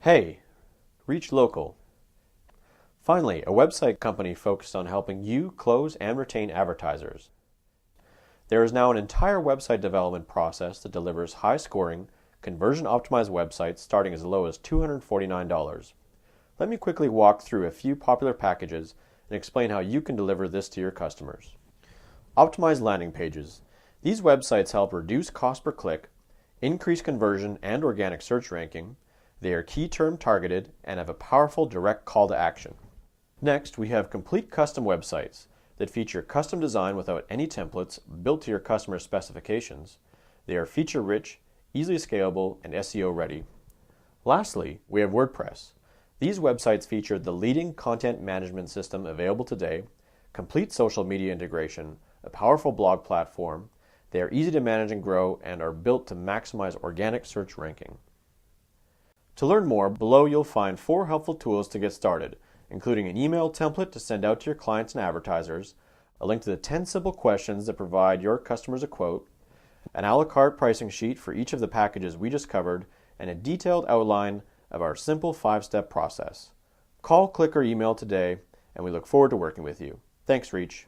Hey, Reach Local. Finally, a website company focused on helping you close and retain advertisers. There is now an entire website development process that delivers high-scoring, conversion-optimized websites starting as low as $249. Let me quickly walk through a few popular packages and explain how you can deliver this to your customers. Optimized landing pages. These websites help reduce cost per click, increase conversion and organic search ranking. They are key term targeted and have a powerful direct call to action. Next, we have complete custom websites that feature custom design without any templates built to your customer's specifications. They are feature rich, easily scalable, and SEO ready. Lastly, we have WordPress. These websites feature the leading content management system available today, complete social media integration, a powerful blog platform. They are easy to manage and grow and are built to maximize organic search ranking. To learn more, below you'll find 4 helpful tools to get started, including an email template to send out to your clients and advertisers, a link to the 10 simple questions that provide your customers a quote, an a la carte pricing sheet for each of the packages we just covered, and a detailed outline of our simple 5-step process. Call, click, or email today, and we look forward to working with you. Thanks, Reach.